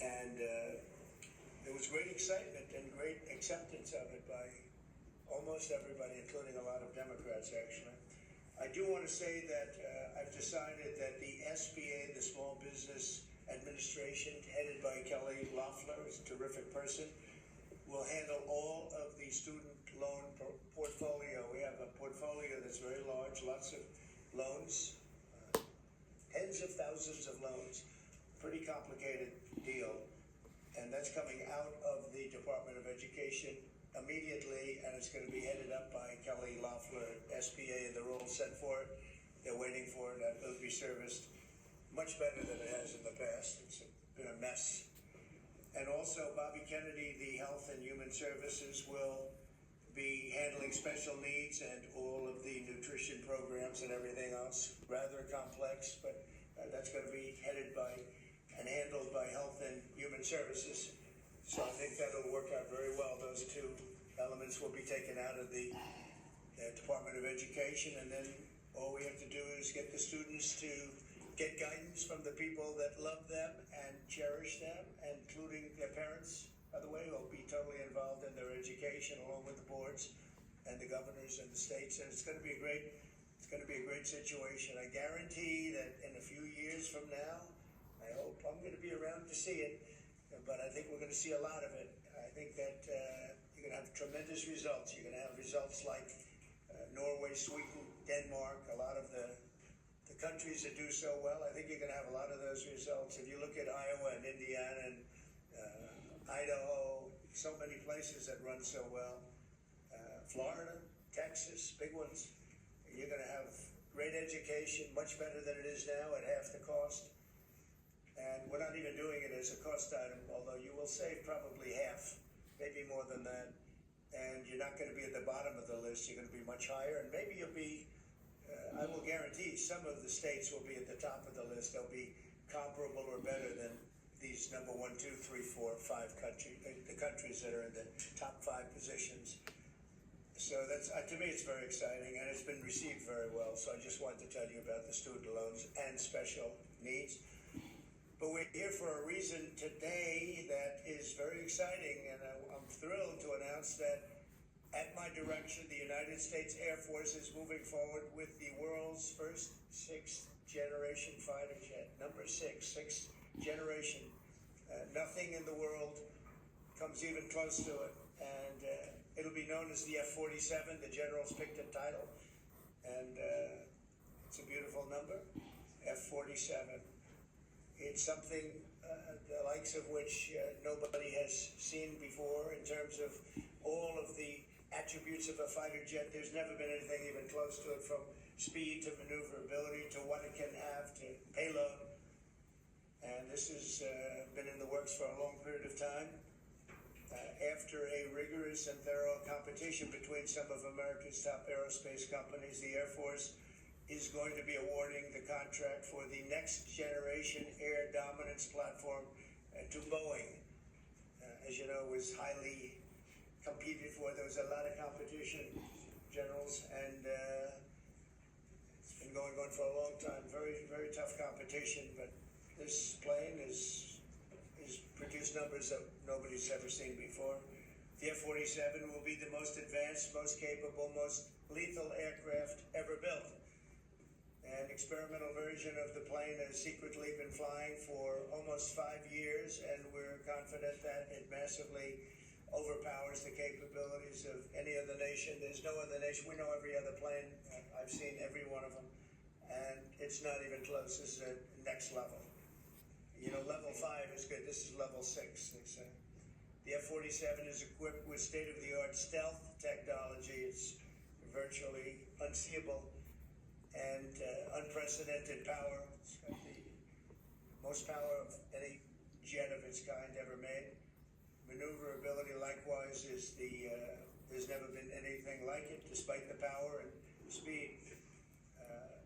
And there was great excitement and great acceptance of it by almost everybody, including a lot of Democrats, actually. I do want to say that I've decided that the SBA, the Small Business Administration, headed by Kelly Loeffler, who's a terrific person, will handle all of the student loan portfolio. We have a portfolio that's very large, lots of loans, tens of thousands of loans, pretty complicated deal. And that's coming out of the Department of Education immediately, and it's going to be headed up by Kelly Loeffler, SBA, and the rules set for it. They're waiting for it, and it'll be serviced much better than it has in the past. It's been a mess. And also, Bobby Kennedy, the Health and Human Services, will be handling special needs and all of the nutrition programs and everything else. Rather complex, but that's going to be headed by and handled by Health and Human Services. So I think that'll work out very well. Those two elements will be taken out of the Department of Education, and then all we have to do is get the students to get guidance from the people that love them and cherish them, including their parents, by the way, who will be totally involved in their education along with the boards and the governors and the states. And it's going to be a great situation. I guarantee that in a few years from now, I hope I'm going to be around to see it, but I think we're going to see a lot of it. I think that you're going to have tremendous results. You're going to have results like Norway, Sweden, Denmark, a lot of the countries that do so well. I think you're going to have a lot of those results. If you look at Iowa and Indiana and Idaho, so many places that run so well, Florida, Texas, big ones, you're going to have great education, much better than it is now at half the cost. And we're not even doing it as a cost item, although you will save probably half, maybe more than that. And you're not going to be at the bottom of the list. You're going to be much higher. And maybe you'll be, I will guarantee some of the states will be at the top of the list. They'll be comparable or better than these number 1, 2, 3, 4, 5 countries, the countries that are in the top 5 positions. So that's, to me, it's very exciting, and it's been received very well. So I just wanted to tell you about the student loans and special needs. But we're here for a reason today that is very exciting, and I'm thrilled to announce that at my direction, the United States Air Force is moving forward with the world's first 6th generation fighter jet. Number 6th generation. Nothing in the world comes even close to it, and it'll be known as the F-47. The generals picked a title, and it's a beautiful number, F-47. It's something the likes of which nobody has seen before in terms of all of the attributes of a fighter jet. There's never been anything even close to it, from speed to maneuverability to what it can have to payload. And this has been in the works for a long period of time. After a rigorous and thorough competition between some of America's top aerospace companies, the Air Force is going to be awarding the contract for the next generation air dominance platform to Boeing. As you know, it was highly competed for. There was a lot of competition, generals, and it's been going on for a long time. Very, very tough competition, but this plane is produced numbers that nobody's ever seen before. The F-47 will be the most advanced, most capable, most lethal aircraft ever built. An experimental version of the plane has secretly been flying for almost 5 years, and we're confident that it massively overpowers the capabilities of any other nation. There's no other nation. We know every other plane. I've seen every one of them, and it's not even close. This is a next level. You know, level 5 is good. This is level 6. The F-47 is equipped with state-of-the-art stealth technology. It's virtually unseeable and unprecedented power. It's got the most power of any jet of its kind ever made. Maneuverability, likewise, is there's never been anything like it, despite the power and speed.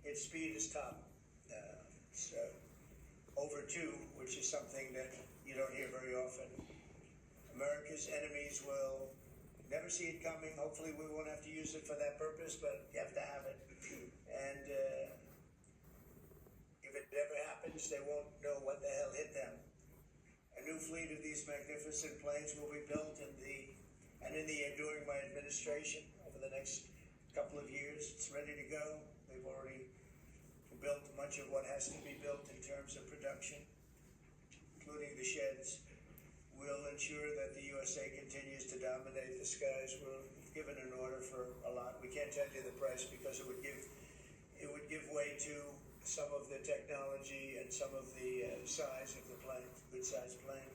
Its speed is top. It's over 2, which is something that you don't hear very often. America's enemies will never see it coming. Hopefully we won't have to use it for that purpose, but you have to have it. And if it ever happens, they won't know what the hell hit them. A new fleet of these magnificent planes will be built during my administration over the next couple of years. It's ready to go. They've already built much of what has to be built in terms of production, including the sheds. Will ensure that the USA continues to dominate the skies. We're given an order for a lot. We can't tell you the price because it would give way to some of the technology and some of the size of the plane, good sized plane.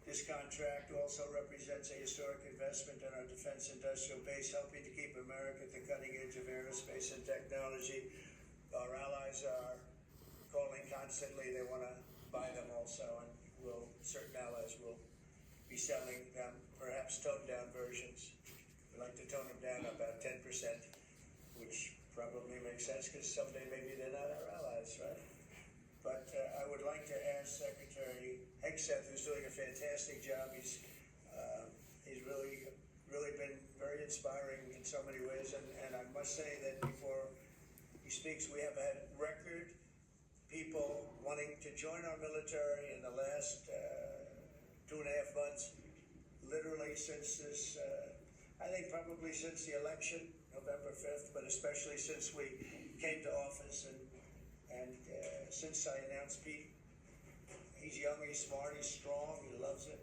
This contract also represents a historic investment in our defense industrial base, helping to keep America at the cutting edge of aerospace and technology. Our allies are calling constantly. They want to buy them also, and certain allies will be selling them, perhaps toned down versions. We like to tone them down about 10%, which probably makes sense because someday maybe they're not our allies, right? But I would like to ask Secretary Hegseth, who's doing a fantastic job. He's really been very inspiring in so many ways, and I must say that before he speaks, we have had record people wanting to join our military in the last 2.5 months, literally since this, I think probably since the election, November 5th, but especially since we came to office and since I announced Pete. He's young, he's smart, he's strong, he loves it,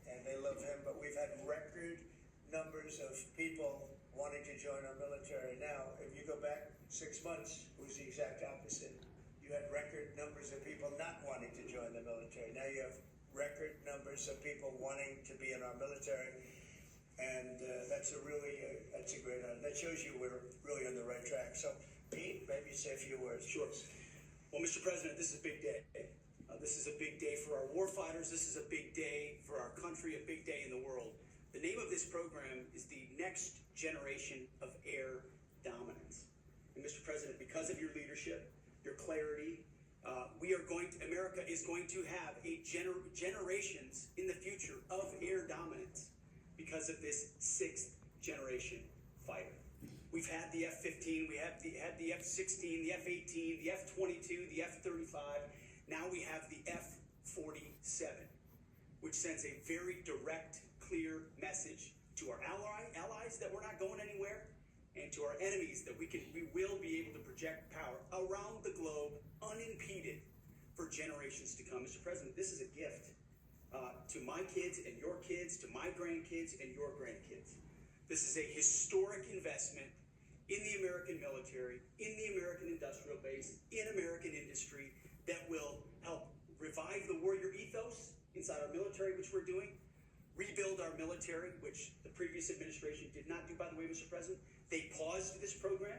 and they love him. But we've had record numbers of people wanting to join our military. Now, if you go back 6 months, it was the exact opposite. You had record numbers of people not wanting to join the military. Now you have record numbers of people wanting to be in our military, and that's a great honor. That shows you we're really on the right track. So, Pete, maybe say a few words. Sure. Well, Mr. President, this is a big day. This is a big day for our warfighters. This is a big day for our country, a big day in the world. The name of this program is the Next Generation of Air Dominance. And Mr. President, because of your leadership, your clarity, America is going to have generations in the future of air dominance because of this 6th generation fighter. We've had the F-15, we had the F-16, the F-18, the F-22, the F-35. Now we have the F-47, which sends a very direct, clear message to our allies that we're not going anywhere, and to our enemies that we will be able to project power around the globe unimpeded for generations to come. Mr. President, this is a gift to my kids and your kids, to my grandkids and your grandkids. This is a historic investment in the American military, in the American industrial base, in American industry that will help revive the warrior ethos inside our military, which we're doing, rebuild our military, which the previous administration did not do, by the way, Mr. President. They paused this program,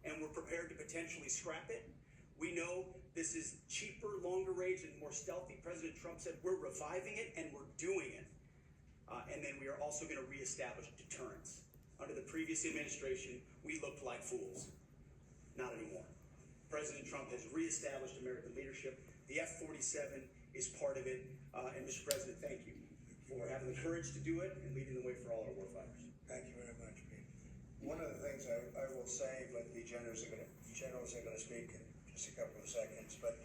and we're prepared to potentially scrap it. We know this is cheaper, longer range, and more stealthy. President Trump said we're reviving it, and we're doing it. And then we are also going to reestablish deterrence. Under the previous administration, we looked like fools. Not anymore. President Trump has reestablished American leadership. The F-47 is part of it. And Mr. President, thank you for having the courage to do it and leading the way for all our warfighters. Thank you very much, Pete. One of the things I will say, but the generals are going to speak in just a couple of seconds, but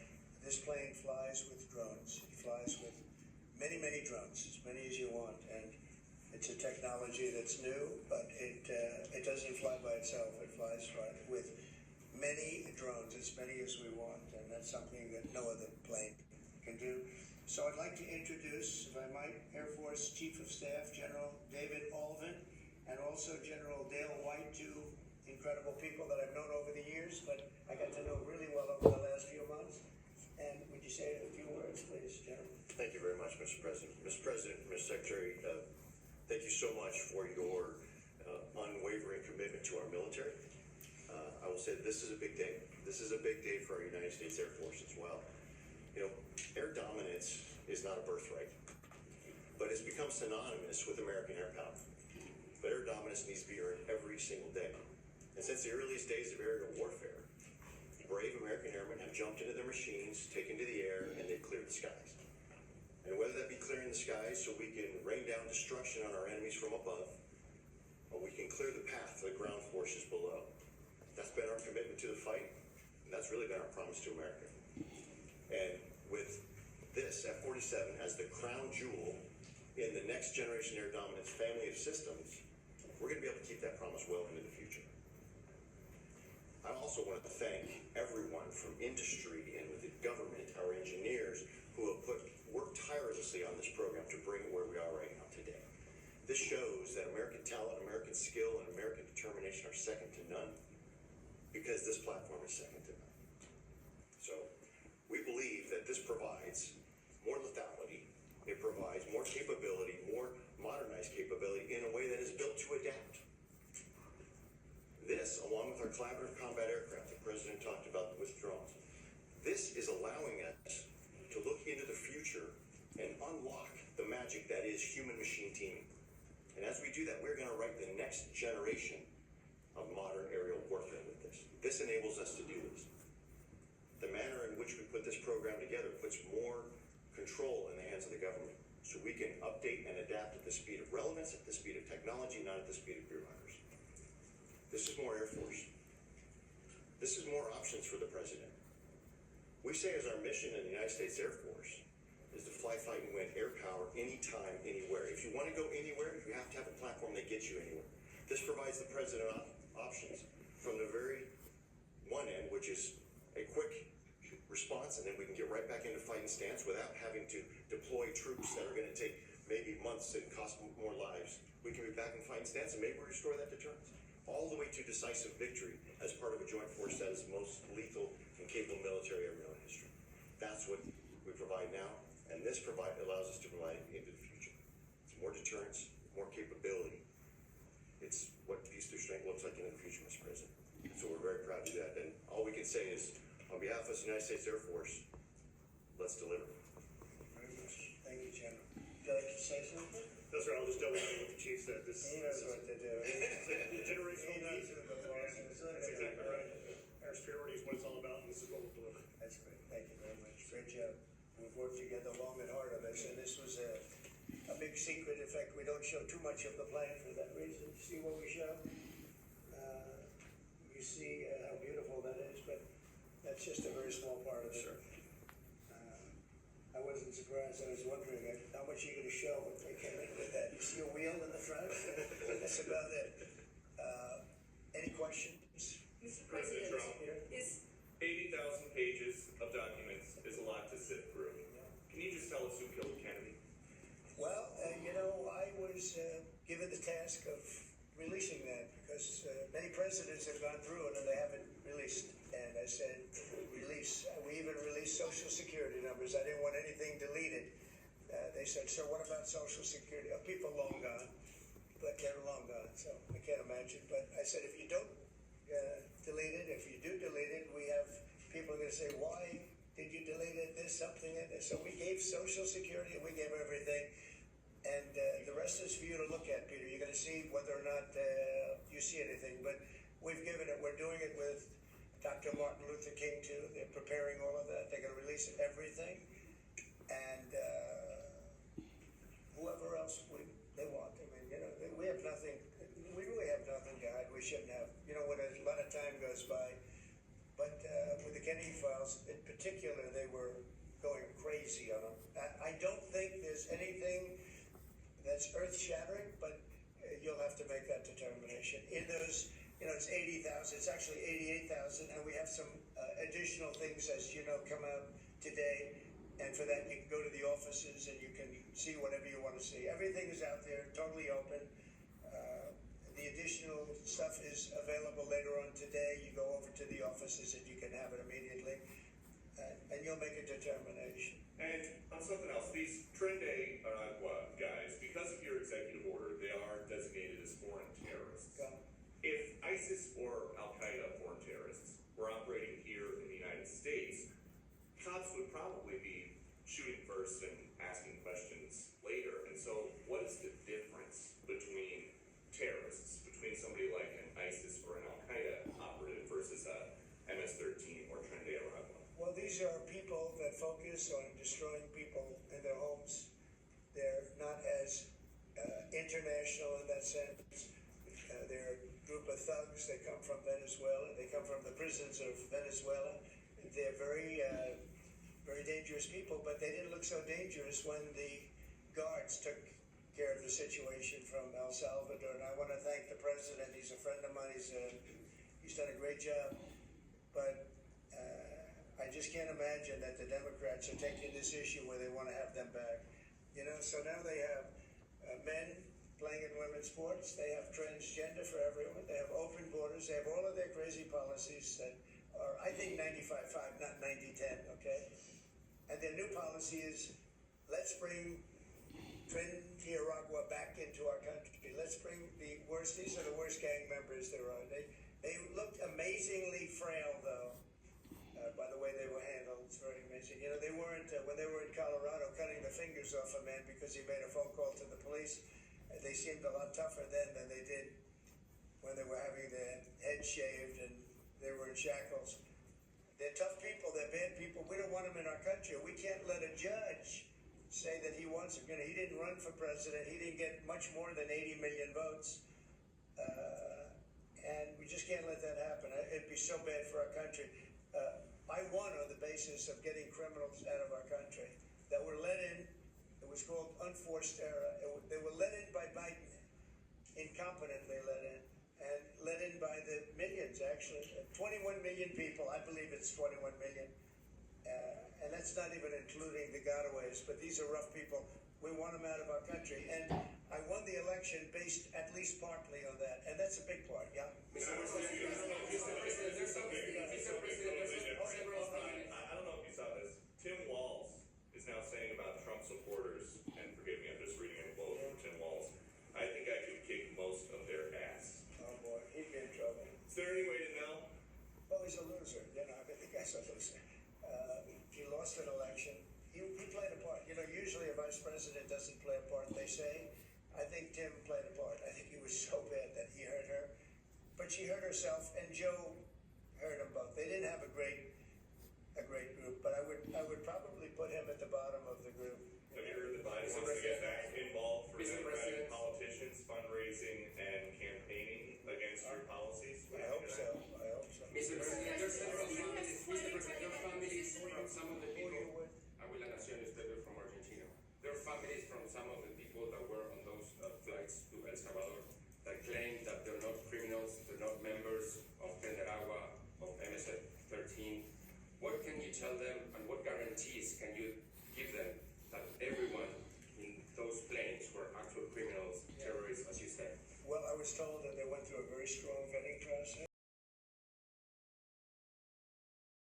this plane flies with drones. It flies with many, many drones, as many as you want, and it's a technology that's new, but it doesn't fly by itself. It flies with many drones, as many as we want, and that's something that no other plane can do. So I'd like to introduce, if I might, Air Force Chief of Staff General David Alvin, and also General Dale White, two incredible people that I've known over the years, but I got to know really well over the last few months. And would you say a few words, please, General? Thank you very much, Mr. President. Mr. President, Mr. Secretary, thank you so much for your unwavering commitment to our military. I will say this is a big day. This is a big day for our United States Air Force as well. You know, air dominance is not a birthright, but it's become synonymous with American air power. But air dominance needs to be earned every single day. And since the earliest days of aerial warfare, brave American airmen have jumped into their machines, taken to the air, and they've cleared the skies. And whether that be clearing the skies so we can rain down destruction on our enemies from above, or we can clear the path to the ground forces below, that's been our commitment to the fight, and that's really been our promise to America. And with this, F-47 has the crown jewel in the next generation air dominance family of systems, we're going to be able to keep that promise well into the future. I also want to thank everyone from industry and with the government, our engineers, who have worked tirelessly on this program to bring it where we are right now today. This shows that American talent, American skill, and American determination are second to none, because this platform is second to none. So we believe that this provides more lethality, it provides more capability, more modernized capability in a way that is built to adapt. This, along with our collaborative combat aircraft, the President talked about with drones, this is allowing us to look into the future and unlock the magic that is human-machine teaming. And as we do that, we're going to write the next generation of modern aerial warfare with this. This enables us to do this. The manner in which we put this program together puts more control in the hands of the government, so we can update and adapt at the speed of relevance, at the speed of technology, not at the speed of bureaucracy. This is more Air Force. This is more options for the President. We say as our mission in the United States Air Force is to fly, fight, and win air power anytime, anywhere. If you want to go anywhere, you have to have a platform that gets you anywhere. This provides the President options from the very one end, which is a quick response, and then we can get right back into fighting stance without having to deploy troops that are going to take maybe months and cost more lives. We can be back in fighting stance and maybe restore that deterrence, all the way to decisive victory as part of a joint force that is the most lethal and capable military ever known in history. That's what we provide now, and this allows us to provide into the future. It's more deterrence, more capability. It's what peace through strength looks like in the future, Mr. President. So we're very proud to do that, and all we can say is, on behalf of the United States Air Force, let's deliver. Very much. Thank you, General. Would you like to say something? No, sir, I'll just double down what the chief said. He knows what to do. Generational He knows need. who the boss is. That's exactly right. Air superiority is what it's all about, and this is what we'll deliver. That's great. Thank you very much. Great job. We've worked together long and hard on this, and this was a big secret. In fact, we don't show too much of the plan for that reason. See what we show? You see how beautiful that is, but that's just a very small part of it. Sure. I wasn't surprised. I was wondering how much you're going to show when they came in with that. You see a wheel in the front? That's about it. Any questions? Mr. President President, Trump. is 80,000 pages of documents is a lot to sit through. Can you just tell us who killed Kennedy? Well, I was given the task of releasing that because many presidents have gone through it and they haven't released. And I said, release. We even released Social Security numbers. I didn't want anything deleted. They said, sir, what about Social Security? Oh, people long gone, but they're long gone, so I can't imagine. But I said, if you don't delete it, if you do delete it, we have people are going to say, why did you delete it? There's something in it. So we gave Social Security and we gave everything. And the rest is for you to look at, Peter. You're going to see whether or not you see anything. But we've given it, we're doing it with Dr. Martin Luther King, too. They're preparing all of that. They're going to release everything. And whoever else they want. I mean, we have nothing. We really have nothing to hide. We shouldn't have. When a lot of time goes by. But with the Kennedy files, in particular, they were going crazy on them. I don't think there's anything that's earth-shattering, but you'll have to make that determination. In those, it's 80,000. It's actually 88,000, and we have some additional things, as you know, come out today. And for that, you can go to the offices and you can see whatever you want to see. Everything is out there, totally open. The additional stuff is available later on today. You go over to the offices and you can have it immediately, and you'll make a determination. And on something else, these Trinidad guys, because of your executive order, they are designated as foreign terrorists. Go. If ISIS or Al-Qaeda foreign terrorists were operating here in the United States, cops would probably be shooting first and asking questions later. And so what is the difference between terrorists, between somebody like an ISIS or an Al-Qaeda operative versus a MS-13 or Trinidad or Well, these are people that focus on destroying people in their homes. They're not as international in that sense. They're a group of thugs. They come from Venezuela. They come from the prisons of Venezuela. They're very, very dangerous people, but they didn't look so dangerous when the guards took care of the situation from El Salvador, and I want to thank the president. He's a friend of mine. He's done a great job, but I just can't imagine that the Democrats are taking this issue where they want to have them back. You know, so now they have men playing in women's sports. They have transgender for everyone. They have open borders. They have all of their crazy policies that are, I think, 95-5, not 90-10, okay? And their new policy is, let's bring Nicaragua back into our country. Let's bring the worst, these are the worst gang members there are. They looked amazingly frail, though, by the way they were handled. It's very amazing. You know, they weren't, when they were in Colorado cutting the fingers off a man because he made a phone call to the police, they seemed a lot tougher then than they did when they were having their heads shaved and they were in shackles. They're tough people, they're bad people. We don't want them in our country. We can't let a judge say that he wants him. You know, he didn't run for president. He didn't get much more than 80 million votes. And we just can't let that happen. It'd be so bad for our country. I won on the basis of getting criminals out of our country that were let in. It was called unforced error. They were let in by Biden, incompetently let in, and let in by the millions, actually. 21 million people. I believe it's 21 million. And that's not even including the gotaways, but these are rough people. We want them out of our country. And I won the election based at least partly on that. And that's a big part, yeah? I don't know if you saw this. Tim Walz is now saying about Trump supporters, and forgive me, I'm just reading a quote from Tim Walz. I think I could kick most of their ass. Oh, boy, he'd be in trouble. Is there any way to know? Well, he's a loser. You know, I mean, the guy's a loser. He lost an election. He played a part. You know, usually a vice president doesn't play a part, they say. I think Tim played a part. I think he was so bad that he hurt her. But she hurt herself, and Joe hurt them both. They didn't have a great group, but I would probably put him at the bottom of the group. Have you heard that Biden wants to get back involved for Democratic politicians, fundraising, and campaigning against your policies? I hope so. I hope so. Mr. President, there's several families. Mr. President, there are families from some of the people. Abuela Nación is better from Argentina. There are families from some of the people that were on those flights to El Salvador that claim that they're not criminals, they're not members of Penderagua, of MS-13. What can you tell them, and what guarantees can you give them that everyone in those planes were actual criminals, terrorists, as you said? Well, I was told that they went through a very strong